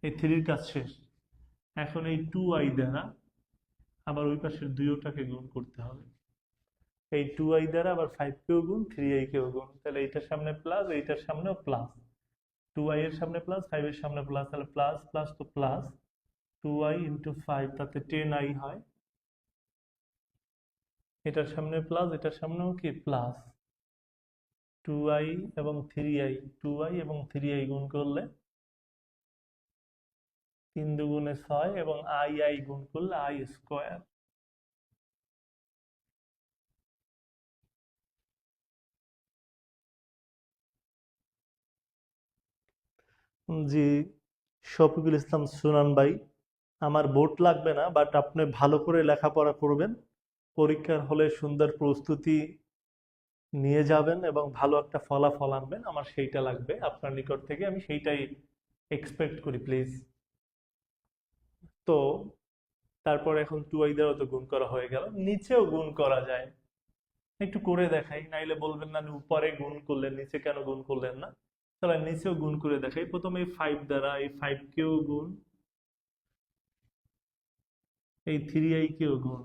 এই থ্রির কাজ শেষ। এখন এই 2i দ্বারা আবার ওই পাশের দুইটাকে গুণ করতে হবে। এই 2i দ্বারা আবার 5 কেও গুণ, 3i-কেও গুণ, তাহলে এইটার সামনে প্লাস, এইটার সামনেও প্লাস, 2i এর সামনে প্লাস, 5 এর সামনে প্লাস, তাহলে প্লাস প্লাস তো প্লাস, 2i × 5 তাতে 10i হয়, এটার সামনে প্লাস, এটার সামনেও কি প্লাস, 2i এবং 3i, 2i এবং 3i গুণ করলে 3×2 = 6 এবং i গুণ করলে i²। জি, শফিকুল ইসলাম সুনান ভাই, আমার বোর্ড লাগবে না, বাট আপনি ভালো করে লেখাপড়া করবেন, পরীক্ষার হলে সুন্দর প্রস্তুতি নিয়ে যাবেন এবং ভালো একটা ফলাফল আনবেন, আমার সেইটা লাগবে আপনার নিকট থেকে, আমি সেইটাই এক্সপেক্ট করি প্লিজ। তো তারপর এখন 2i দ্বারা তো গুণ করা হয়ে গেল, নিচেও গুণ করা যায়, একটু করে দেখাই, নাইলে বলবেন না উপরে গুণ করলেন নিচে কেন গুণ করলেন না। তাহলে নিচেও গুণ করে দেখাই, প্রথমে এই 5 দ্বারা এই 5-কেও গুণ, এই 3i-কেও গুণ,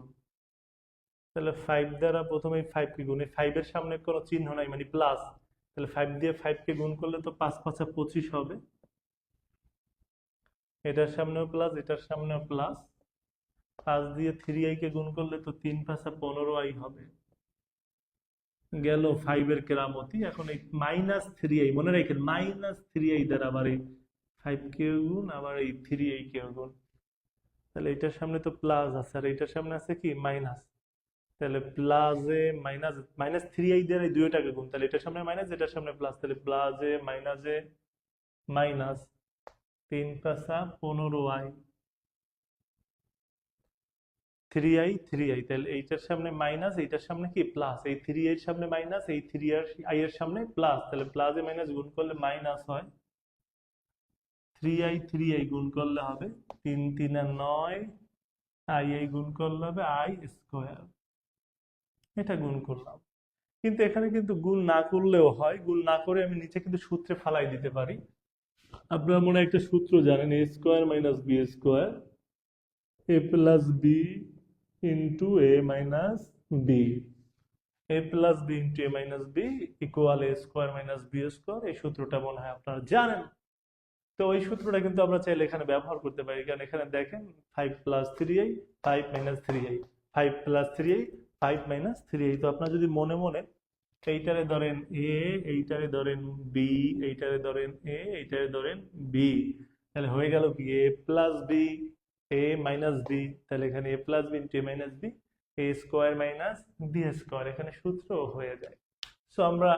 তাহলে 5 দ্বারা প্রথমে এই 5-কে গুণ, এই 5 এর সামনে কোনো চিহ্ন নাই মানে প্লাস, তাহলে 5 দিয়ে 5-কে গুণ করলে তো 5×5 = 25 হবে, এটার সামনেও প্লাস, এটার সামনেও প্লাস, 5 দিয়ে 3i-কে গুণ করলে তো 3×5 = 15i হবে। গেল 5 এর কেরামতি। এখন এই -3i, মনে রাখেন -3i দ্বারা আবার এই 5-কেও গুণ, আবার এই 3i-কেও গুণ, তাহলে এটার সামনে তো প্লাস আছে আর এটার সামনে আছে কি মাইনাস, তাহলে প্লাসে মাইনাস, -3i দ্বারা এই দুইটাকে গুণ, তাহলে এটার সামনে মাইনাস, এটার সামনে প্লাস, তাহলে প্লাসে মাইনাসে মাইনাস, 3×5 = 15i, 3i 3i, তাহলে এইটার সামনে মাইনাস, এইটার সামনে কি প্লাস, এই 3i এর সামনে মাইনাস, এই 3i এর সামনে প্লাস, তাহলে প্লাসে মাইনাস গুণ করলে মাইনাস হয়, 3i 3i গুণ করলে হবে 3×3 = 9, i গুণ করলে হবে i², এটা গুণ করলাম। কিন্তু এখানে কিন্তু গুণ না করলেও হয়, গুণ না করে আমি নিচে কিন্তু সূত্রে ফালাই দিতে পারি। আপনারা মনে হয় একটা সূত্র জানেন, a² - b², a plus b into a minus b, a plus b into a minus b equal a² - b², এই সূত্রটা মনে হয় আপনারা জানেন। তো ওই সূত্রটা কিন্তু আমরা চাইলে এখানে ব্যবহার করতে পারি, কারণ এখানে দেখেন 5 + 3i 5 - 3i, 5 + 3i 5 - 3i, তো আপনার যদি মনে মনে এইটারে ধরেন এ, এইটারে ধরেন বি, এইটারে ধরেন এ, এইটারে ধরেন বি, তাহলে হয়ে গেল কি এ plus B A minus B, তাহলে এখানে এ প্লাস বি ইন্টু এ মাইনাস বি, a² - এখানে সূত্র হয়ে যায়। সো আমরা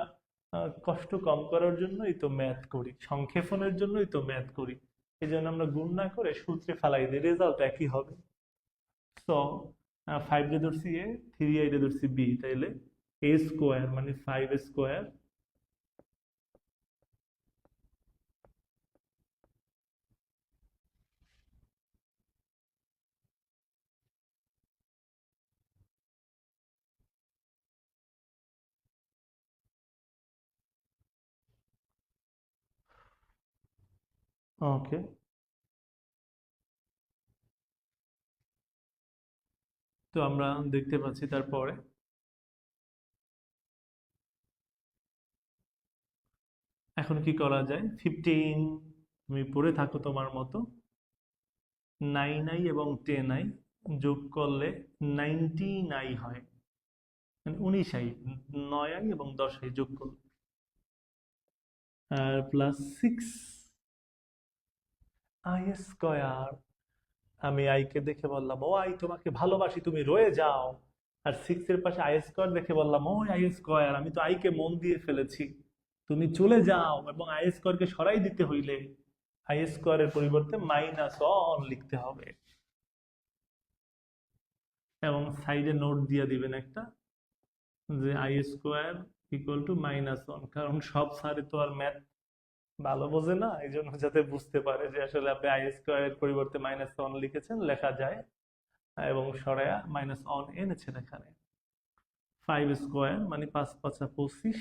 কষ্ট কম করার জন্যই তো ম্যাথ করি, সংক্ষেপণের জন্যই তো ম্যাথ করি, এই জন্য আমরা গুণ না করে সূত্রে ফালাই দিই, রেজাল্ট একই হবে। সো 5 রে ধরছি এ, 3i রে ধরছি বি, তাইলে a² মানে 5² ওকে, তো আমরা দেখতে পাচ্ছি তারপরে এখন কি করা যায়। 15 তুমি পড়ে থাকো তোমার মতো। 9i এবং 10i যোগ করলে 19i হয়, মানে 19i। 9i এবং 10i যোগ করলে আর প্লাস 6i স্কয়ার। আমি আইকে দেখে বললাম, ও আই তোমাকে ভালোবাসি, তুমি রয়ে যাও। আর 6 এর পাশে আই স্কয়ার দেখে বললাম, ও আই স্কয়ার, আমি তো আইকে মন দিয়ে ফেলেছি, তুমি চলে যাও। এবং আই স্কয়ারকে সরাই দিতে হইলে আই স্কয়ারের পরিবর্তে -1 লিখতে হবে। এবং সাইডে নোট দিয়ে দিবেন একটা, যে আই স্কয়ার ইকুয়াল টু -1, কারণ সব স্যারে তো আর ম্যাথ ভালো বোঝে না, এই জন্য যাতে বুঝতে পারে যে আসলে আপনি আই স্কয়ারের পরিবর্তে -1 লিখেছেন, লেখা যায়। এবং সরায়া -1 এনেছেন এখানে। 5 স্কয়ার মানে 5 5 25।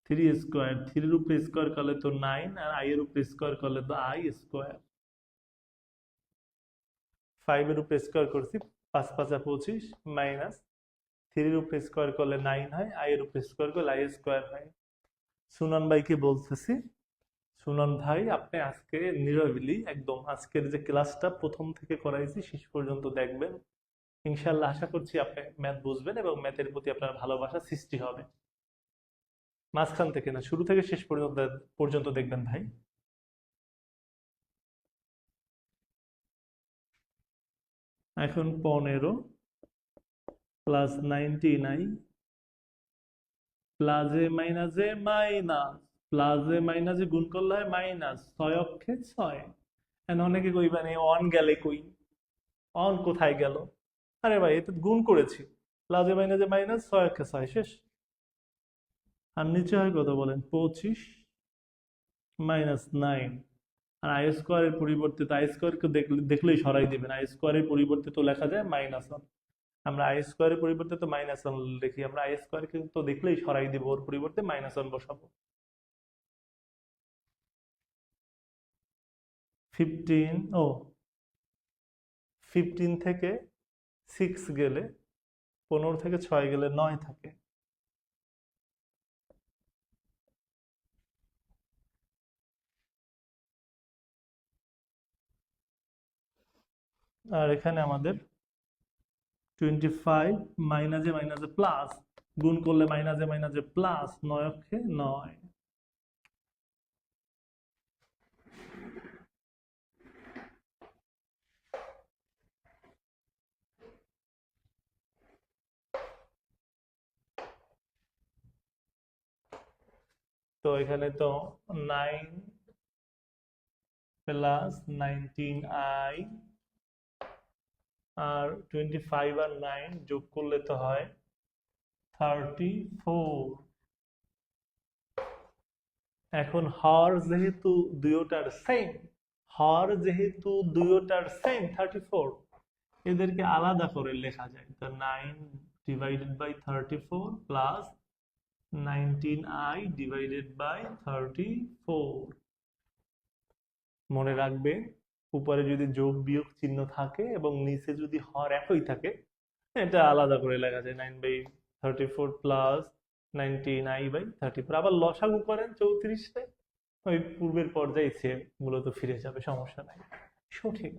3 স্কয়ার, 3 এর উপরে স্কয়ার করলে তো 9, আর i এর উপরে স্কয়ার করলে তো i স্কয়ার। 5 এর উপরে স্কয়ার করছি, 5 5 25 মাইনাস 3 এর উপরে স্কয়ার করলে 9 হয়, i এর উপরে স্কয়ার করলে i স্কয়ার হয়। সুনন ভাইকে বলতেছি, সুনন ভাই আপনি আজকে নিরবিলি একদম আজকের যে ক্লাসটা প্রথম থেকে করাইছি শেষ পর্যন্ত দেখবেন। ইনশাআল্লাহ আশা করছি আপনি ম্যাথ বুঝবেন এবং ম্যাথের প্রতি আপনার ভালোবাসা সৃষ্টি হবে। মাঝখান থেকে না, শুরু থেকে শেষ পর্যন্ত পর্যন্ত দেখবেন ভাই। এখন 15 প্লাস 99 প্লাসে মাইনাসে মাইনাস, প্লাসে মাইনাসে গুণ করলে হয় মাইনাস, 6 অক্ষে 6। এখন অনেকে কইবেন এই অন গেলে কই, অন কোথায় গেল? আরে ভাই এটা গুণ করেছি, প্লাসে মাইনাসে মাইনাস, 6 অক্ষে 6 শেষ। আর নিচে হয় কত বলেন, 25 -9। আর আই স্কোয়ারের পরিবর্তে তো আই স্কোয়ারকে দেখলেই সরাই দিবেন, আই স্কোয়ারের পরিবর্তে তো লেখা যায় -1। আমরা আই স্কোয়ারের পরিবর্তে তো -1 লিখি, আমরা আই স্কোয়ারকে তো দেখলেই সরাই দিব, ওর পরিবর্তে -1 বসাবো। 15 থেকে 6 গেলে, 15 থেকে 6 গেলে 9 থাকে। আর এখানে আমাদের 25 মাইনাসে মাইনাসে প্লাস, গুণ করলে মাইনাসে মাইনাসে প্লাস, 9 অক্ষে 9। তো এখানে তো 9 প্লাস 19i আর 25 আর 9 যোগ করলে তো হয় 34। এখন হর যেহেতু দুইটার সেম, হর যেহেতু দুইটার সেম 34, এদেরকে আলাদা করে লেখা যায়। তো 9 divided by 34 plus 19i divided by 34। মনে রাখবে উপরে যদি যোগ বিয়োগ চিহ্ন থাকে এবং নিচে যদি হর একই থাকে, এটা আলাদা করে লেখা যায় 9/34 প্লাস 19i/34। আবার লসাগু করেন 34-এ, ওই পূর্বের পর্যায়ে সে মূলত ফিরে যাবে, সমস্যা নাই, সঠিক।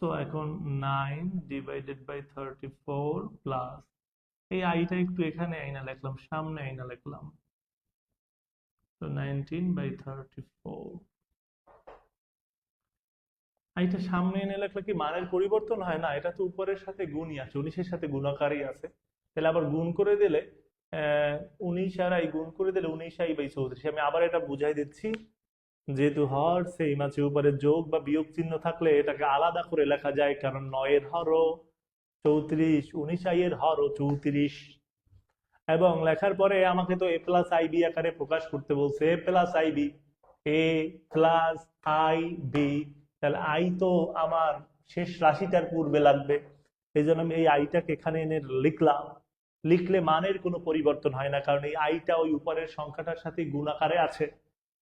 তো এখন 9 ডিভাইডেড বাই 34 প্লাস, এই আইটা একটু এখানে আইনা লিখলাম, সামনে আইনা লিখলাম, তো 19/34। এটা সামনে এনে লেখলে কি মানের পরিবর্তন হয় না? এটা তো উপরের সাথে গুণই আছে, 19-এর সাথে গুণাকারই আছে। তাহলে আবার গুণ করে দিলে 19 আর আই গুণ করে দিলে 19i/34। আমি আবার এটা বুঝাই দিচ্ছি, যেহেতু হর সেম আছে, উপরে যোগ বা বিয়োগ চিহ্ন থাকলে এটাকে আলাদা করে লেখা যায়, কারণ 9 এর হরও 34, 19i এর হরও 34। এবং লেখার পরে আমাকে তো a+ib আকারে প্রকাশ করতে বলছে, a+ib, a+ib, তাহলে আই তো আমার শেষ রাশিটার পূর্বে লাগবে, এই জন্য আমি এই আইটাকে এখানে এনে লিখলাম। লিখলে মানের কোনো পরিবর্তন হয় না, কারণ এই আইটা ওই উপরের সংখ্যাটার সাথে গুণ আকারে আছে,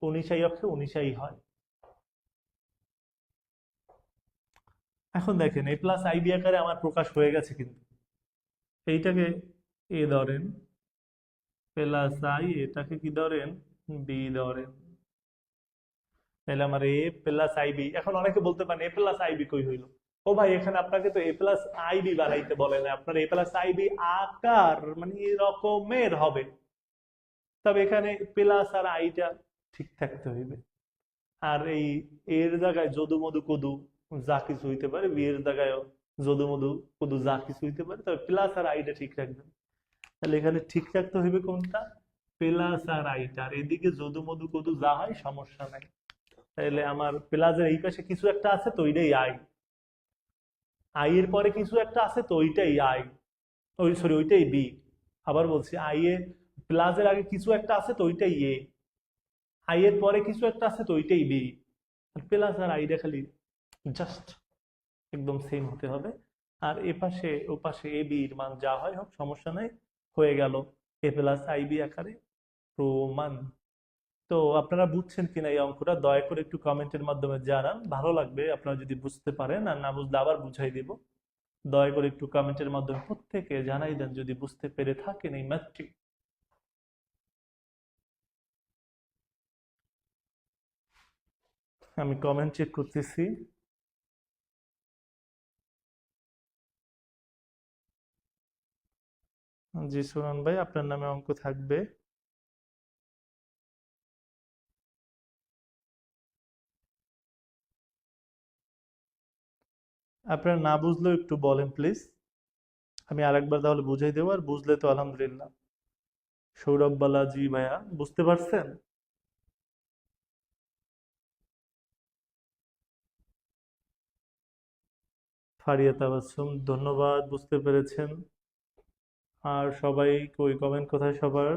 19i অক্ষে 19i হয়। এখন দেখেন এ প্লাস আই বি আকারে আমার প্রকাশ হয়ে গেছে, কিন্তু এইটাকে এ ধরেন প্লাস আই, এটাকে কি ধরেন বি ধরেন, তাহলে আমার এ প্লাস আইবি। এখন অনেকে বলতে পারেন এ প্লাস আইবি কই হইলো? ও ভাই, এখানে আপনাকে তো এ প্লাস আইবি বানাইতে বলে না, আপনার এ প্লাস আইবি আকার মানে এরকমের হবে। তবে এখানে প্লাস আর আইটা ঠিক থাকতে হইবে। আর এই এর জায়গায় যদু মধু কদু যা কিছু হইতে পারে, বি এর জায়গায় যদু মধু কদু যা কিছু হইতে পারে, তবে প্লাস আর আইটা ঠিক রাখবেন। তাহলে এখানে ঠিক রাখতে হইবে কোনটা? প্লাস আর আইটা। আর এদিকে যদু মধু কদু যা হয় সমস্যা নাই। তাহলে আমার প্লাসের এই পাশে কিছু একটা আছে তো ওইটাই আই, আই এর পরে কিছু একটা আছে তো ওইটাই আই, ওই সরি ওইটাই বি। আবার বলছি, আই এর প্লাসের আগে কিছু একটা আছে তো ওইটাই এ, আই এর পরে কিছু একটা আছে তো ওইটাই বি। প্লাস আর আইটা খালি জাস্ট একদম সেম হতে হবে। আর এ পাশে ও পাশে এ বি এর মান যা হয় হোক সমস্যা নাই, হয়ে গেল এ প্লাস আই বি আকারে প্রমাণ। তো আপনারা বুঝছেন কিনা এই অঙ্কটা দয়া করে একটু কমেন্টের মাধ্যমে জানান, ভালো লাগবে আপনারা যদি বুঝতে পারেন। আর না বুঝলে আবার বুঝাই দিব। দয়া করে একটু কমেন্টের মাধ্যমে প্রত্যেকে জানাই দেন যদি বুঝতে পেরে থাকেন এই ম্যাথটি। আমি কমেন্ট চেক করতেছি। জি সুরান ভাই, আপনার নামে অঙ্ক থাকবে। আপনারা না বুঝলেও একটু বলেন প্লিজ, আমি আরেকবার তাহলে বুঝাই দেবো। আর বুঝলে তো আলহামদুলিল্লাহ। সৌরভ বালাজি ভাইয়া, বুঝতে পারছেন? ফারিয়া তাবাসসুম, ধন্যবাদ, বুঝতে পেরেছেন। আর সবাই কই, কমেন্ট কোথায় সবার?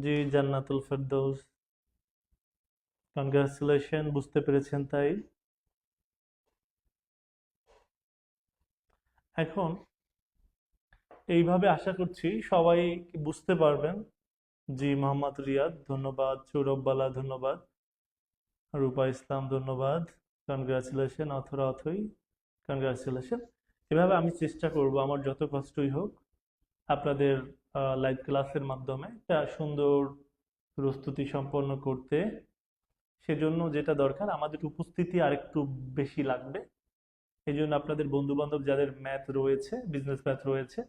জি জান্নাতুল ফেরদৌস, কনগ্রাচুলেশন, বুঝতে পেরেছেন তাই। এখন এইভাবে আশা করছি সবাই বুঝতে পারবেন। জি মোহাম্মদ রিয়াদ ধন্যবাদ, সৌরভ বালা ধন্যবাদ, রূপা ইসলাম ধন্যবাদ, কনগ্রাচুলেশন, অথরা অথই কনগ্রাচুলেশন। এভাবে আমি চেষ্টা করব আমার যত কষ্টই হোক আপনাদের লাইভ ক্লাসের মাধ্যমে একটা সুন্দর প্রস্তুতি সম্পন্ন করতে। সেজন্য যেটা দরকার, আমাদের উপস্থিতি আরেকটু বেশি লাগবে। এই জন্য আপনাদের বন্ধু বান্ধব যাদের ম্যাথ রয়েছে, বিজনেস ম্যাথ রয়েছে,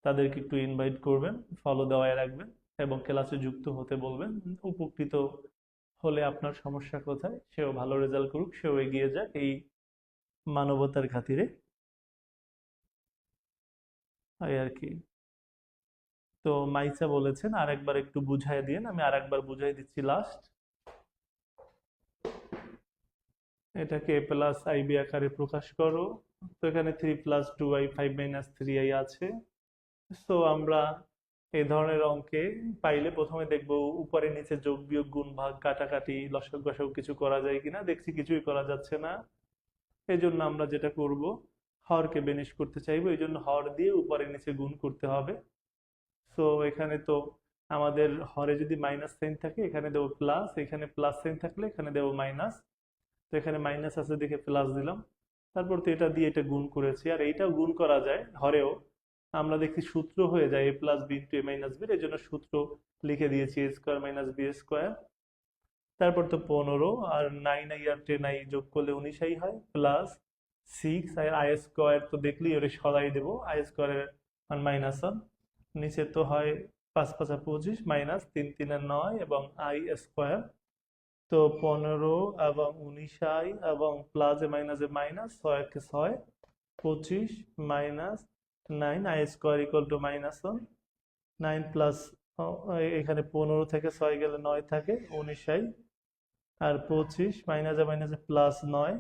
তাদেরকে একটু ইনভাইট করবেন, ফলো দেওয়ায় রাখবেন এবং ক্লাসে যুক্ত হতে বলবেন। উপকৃত হলে আপনার সমস্যা কোথায়, সেও ভালো রেজাল্ট করুক, সেও এগিয়ে যাক এই মানবতার খাতিরে, এই আর কি। তো মাইসা বলেছেন আরেকবার একটু বুঝাই দিন, আমি আরেকবার বুঝাই দিচ্ছি লাস্ট। এটাকে এ প্লাস আইবি আকারে প্রকাশ করো। তো এখানে 3 + 2i 5 - 3i আছে। তো আমরা এই ধরনের অঙ্কে পাইলে প্রথমে দেখব উপরে নিচে যোগ বিয়োগ গুণ ভাগ কাটাকাটি লসাগু গসাগু কিছু করা যায় কিনা। দেখছি কিছুই করা যাচ্ছে না। এই জন্য আমরা যেটা করব, হরকে বেনিশ করতে চাইবো, এই জন্য হর দিয়ে উপরে নিচে গুণ করতে হবে। সো এখানে তো আমাদের হরে যদি মাইনাস সাইন থাকে এখানে দেবো প্লাস, এখানে প্লাস সাইন থাকলে এখানে দেবো মাইনাস। তো এখানে মাইনাস আছে দেখে প্লাস দিলাম। তারপর তো এটা দিয়ে এটা গুণ করেছি, আর এইটাও গুণ করা যায় হরেও। আমরা দেখি সূত্র হয়ে যায় এ প্লাস বি ইন্টু এ মাইনাস বি, এই জন্য সূত্র লিখে দিয়েছি এ স্কোয়ার মাইনাস বি স্কোয়ার। তারপর তো 15, আর 9i আর 10i যোগ করলে 19i হয়, প্লাস 6 আর আই স্কোয়ার তো দেখলেই ওটা সরাই দেবো, আই স্কোয়ারের মান -1। নিচে তো হয় 5 × 5 = 25 মাইনাস 3 × 3 = 9 এবং আই স্কোয়ার। তো 15 এবং 19i এবং প্লাসে মাইনাসে minus, 6 × 6 = 25 minus 9, I square equal to -1। 9 plus, এখানে 15 থেকে 6 গেলে 9 থাকে, 19i আর 25 মাইনাসে মাইনাসে +9।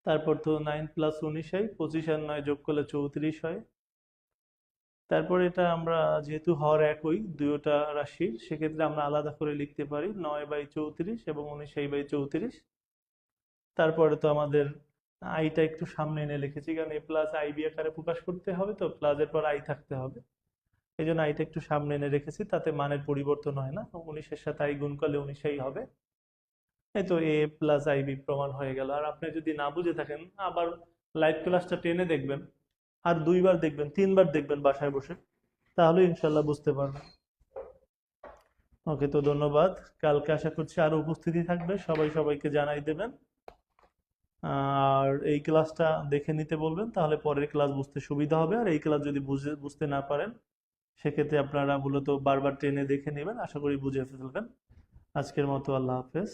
তারপর তো 9 + 19i, 25 আর 9 যোগ করলে 34 হয়। তারপর এটা আমরা যেহেতু হর একই দুইটা রাশির, সেক্ষেত্রে আমরা আলাদা করে লিখতে পারি 9/34 এবং 19i/34। তারপরে তো আমাদের আইটা একটু সামনে এনে লিখেছি, কারণ এ প্লাস আইবি আকারে প্রকাশ করতে হবে, তো প্লাসের পর আই থাকতে হবে। এই জন্য আইটা একটু সামনে এনে রেখেছি, তাতে মানের পরিবর্তন হয় না। 19-এর সাথে আই গুণ করলে 19 হবে। এই তো এ প্লাস আই বি প্রমাণ হয়ে গেল। আর আপনি যদি না বুঝে থাকেন, আবার লাইভ ক্লাসটা টেনে দেখবেন, আর 2বার দেখবেন, 3বার দেখবেন বাসায় বসে, তাহলে ইনশাল্লাহ বুঝতে পারবেন। ওকে, তো ধন্যবাদ। কালকে আশা করছি আরো উপস্থিতি থাকবে, সবাই সবাইকে জানাই দেবেন। আর এই ক্লাসটা দেখে নিতে বলবেন, তাহলে পরের ক্লাস বুঝতে সুবিধা হবে। আর এই ক্লাস যদি বুঝতে না পারেন, সেক্ষেত্রে আপনারা মূলত বারবার টেনে দেখে নেবেন, আশা করি বুঝে ফেলবেন। আজকের মতো আল্লাহ হাফেজ।